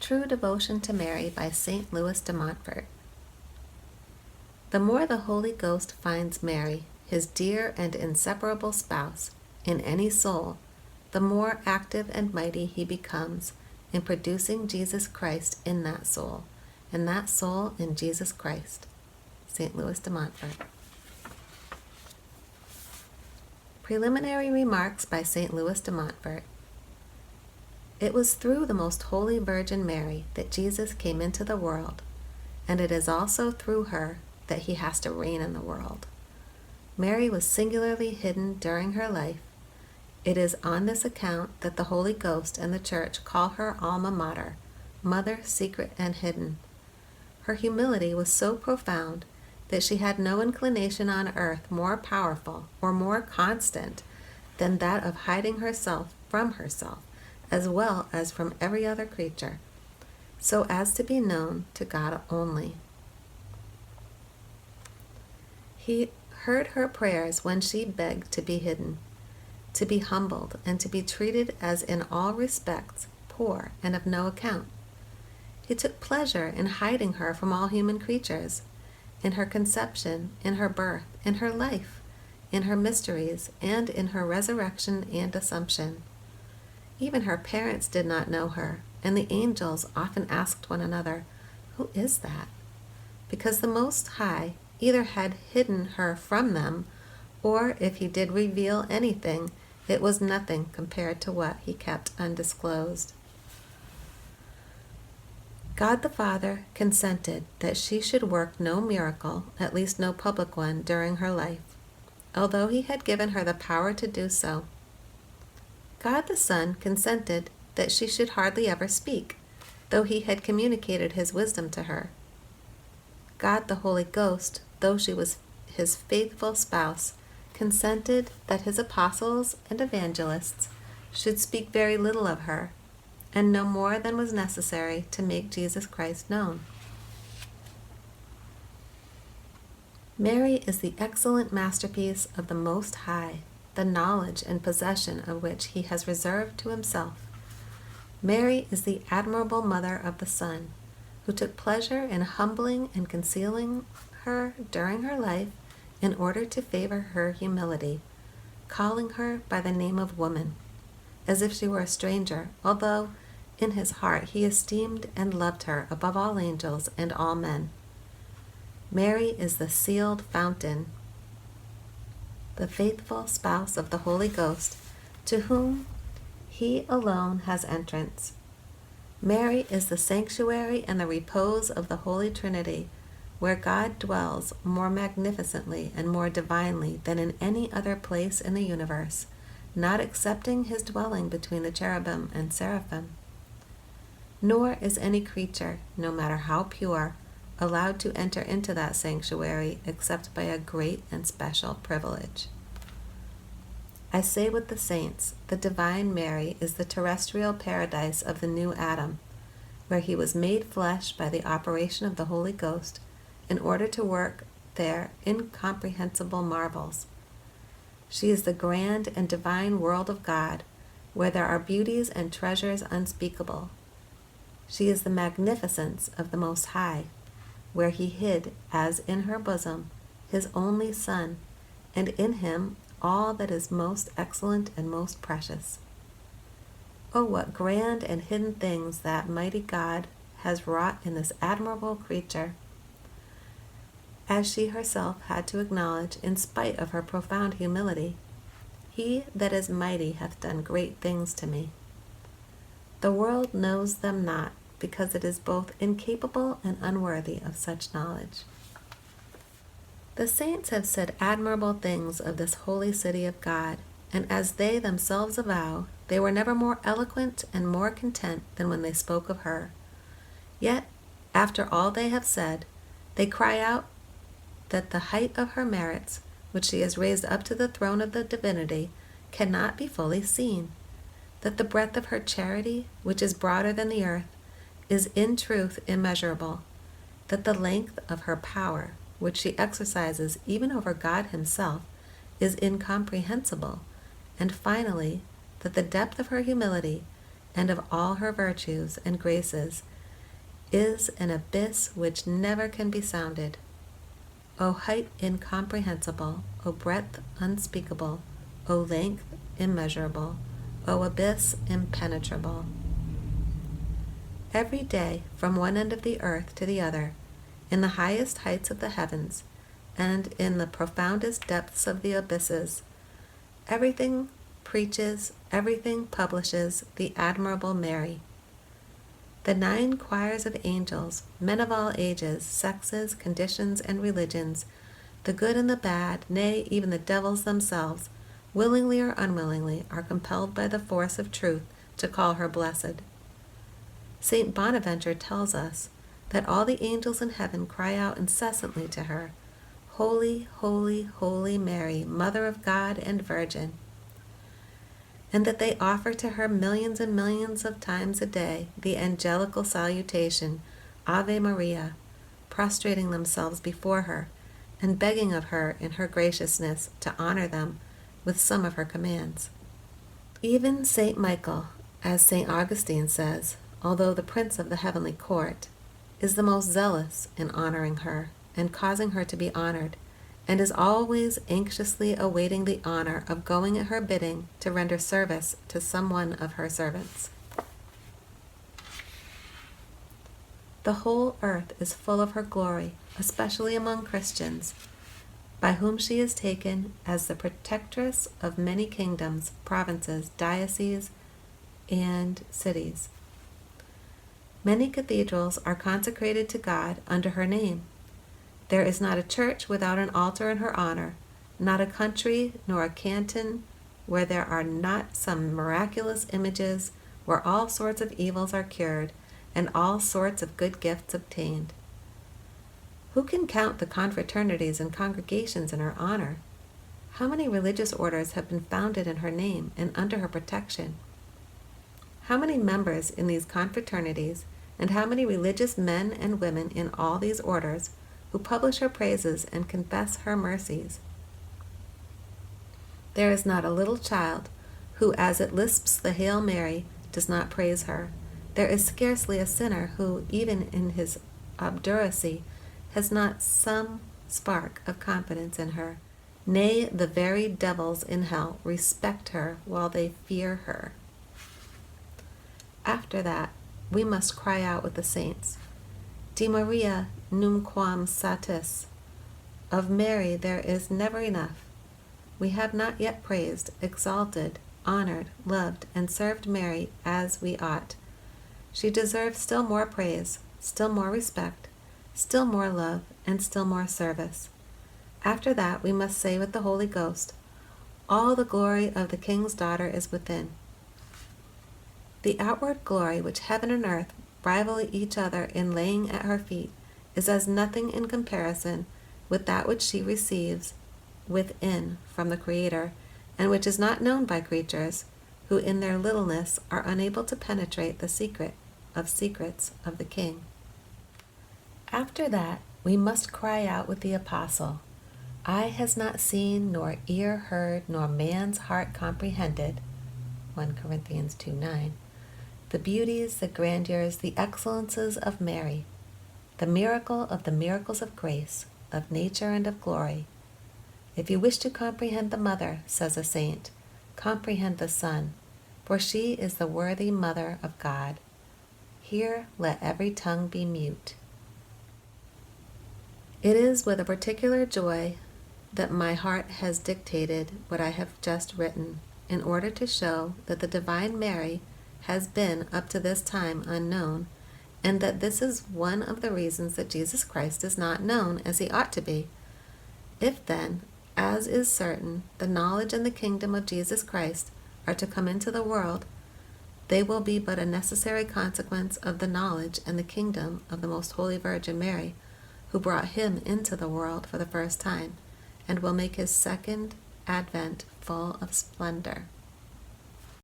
True Devotion to Mary by St. Louis de Montfort. The more the Holy Ghost finds Mary, his dear and inseparable spouse, in any soul, the more active and mighty he becomes in producing Jesus Christ in that soul, and that soul in Jesus Christ. St. Louis de Montfort. Preliminary Remarks by St. Louis de Montfort. It was through the Most Holy Virgin Mary that Jesus came into the world, and it is also through her that he has to reign in the world. Mary was singularly hidden during her life. It is on this account that the Holy Ghost and the Church call her Alma Mater, Mother Secret and Hidden. Her humility was so profound that she had no inclination on earth more powerful or more constant than that of hiding herself from herself, as well as from every other creature, so as to be known to God only. He heard her prayers when she begged to be hidden, to be humbled, and to be treated as in all respects poor and of no account. He took pleasure in hiding her from all human creatures, in her conception, in her birth, in her life, in her mysteries, and in her resurrection and assumption. Even her parents did not know her, and the angels often asked one another, "Who is that?" Because the Most High either had hidden her from them, or if he did reveal anything, it was nothing compared to what he kept undisclosed. God the Father consented that she should work no miracle, at least no public one, during her life, although he had given her the power to do so. God the Son consented that she should hardly ever speak, though he had communicated his wisdom to her. God the Holy Ghost, though she was his faithful spouse, consented that his apostles and evangelists should speak very little of her, and no more than was necessary to make Jesus Christ known. Mary is the excellent masterpiece of the Most High, the knowledge and possession of which he has reserved to himself. Mary is the admirable mother of the Son, who took pleasure in humbling and concealing her during her life in order to favor her humility, calling her by the name of woman, as if she were a stranger, although in his heart he esteemed and loved her above all angels and all men. Mary is the sealed fountain, the faithful spouse of the Holy Ghost, to whom he alone has entrance. Mary is the sanctuary and the repose of the Holy Trinity, where God dwells more magnificently and more divinely than in any other place in the universe, not excepting his dwelling between the cherubim and seraphim. Nor is any creature, no matter how pure, allowed to enter into that sanctuary except by a great and special privilege. I say with the saints, the Divine Mary is the terrestrial paradise of the new Adam, where he was made flesh by the operation of the Holy Ghost in order to work there incomprehensible marvels. She is the grand and divine world of God, where there are beauties and treasures unspeakable. She is the magnificence of the Most High, where he hid, as in her bosom, his only Son, and in him all that is most excellent and most precious. Oh, what grand and hidden things that mighty God has wrought in this admirable creature! As she herself had to acknowledge, in spite of her profound humility, "He that is mighty hath done great things to me." The world knows them not, because it is both incapable and unworthy of such knowledge. The saints have said admirable things of this holy city of God, and as they themselves avow, they were never more eloquent and more content than when they spoke of her. Yet, after all they have said, they cry out that the height of her merits, which she has raised up to the throne of the divinity, cannot be fully seen, that the breadth of her charity, which is broader than the earth, is in truth immeasurable, that the length of her power, which she exercises even over God himself, is incomprehensible, and finally, that the depth of her humility and of all her virtues and graces is an abyss which never can be sounded. O height incomprehensible, O breadth unspeakable, O length immeasurable, O abyss impenetrable. Every day, from one end of the earth to the other, in the highest heights of the heavens, and in the profoundest depths of the abysses, everything preaches, everything publishes the admirable Mary. The 9 choirs of angels, men of all ages, sexes, conditions, and religions, the good and the bad, nay, even the devils themselves, willingly or unwillingly, are compelled by the force of truth to call her blessed. Saint Bonaventure tells us that all the angels in heaven cry out incessantly to her, Holy, holy, holy Mary, Mother of God and Virgin, and that they offer to her millions and millions of times a day the angelical salutation, Ave Maria, prostrating themselves before her and begging of her in her graciousness to honor them with some of her commands. Even Saint Michael, as Saint Augustine says, although the prince of the heavenly court, is the most zealous in honoring her and causing her to be honored, and is always anxiously awaiting the honor of going at her bidding to render service to some one of her servants. The whole earth is full of her glory, especially among Christians, by whom she is taken as the protectress of many kingdoms, provinces, dioceses, and cities. Many cathedrals are consecrated to God under her name. There is not a church without an altar in her honor, not a country nor a canton where there are not some miraculous images where all sorts of evils are cured and all sorts of good gifts obtained. Who can count the confraternities and congregations in her honor? How many religious orders have been founded in her name and under her protection? How many members in these confraternities, and how many religious men and women in all these orders who publish her praises and confess her mercies? There is not a little child who, as it lisps the Hail Mary, does not praise her. There is scarcely a sinner who, even in his obduracy, has not some spark of confidence in her. Nay, the very devils in hell respect her while they fear her. After that, we must cry out with the saints, De Maria numquam satis. Of Mary there is never enough. We have not yet praised, exalted, honored, loved, and served Mary as we ought. She deserves still more praise, still more respect, still more love, and still more service. After that, we must say with the Holy Ghost, All the glory of the King's daughter is within. The outward glory which heaven and earth rival each other in laying at her feet is as nothing in comparison with that which she receives within from the Creator, and which is not known by creatures, who in their littleness are unable to penetrate the secret of secrets of the King. After that, we must cry out with the Apostle, Eye has not seen, nor ear heard, nor man's heart comprehended, 1 Corinthians 2:9, the beauties, the grandeurs, the excellences of Mary, the miracle of the miracles of grace, of nature and of glory. If you wish to comprehend the mother, says a saint, comprehend the Son, for she is the worthy mother of God. Here let every tongue be mute. It is with a particular joy that my heart has dictated what I have just written, in order to show that the Divine Mary has been up to this time unknown, and that this is one of the reasons that Jesus Christ is not known as he ought to be. If then, as is certain, the knowledge and the kingdom of Jesus Christ are to come into the world, they will be but a necessary consequence of the knowledge and the kingdom of the Most Holy Virgin Mary, who brought him into the world for the first time, and will make his second advent full of splendor.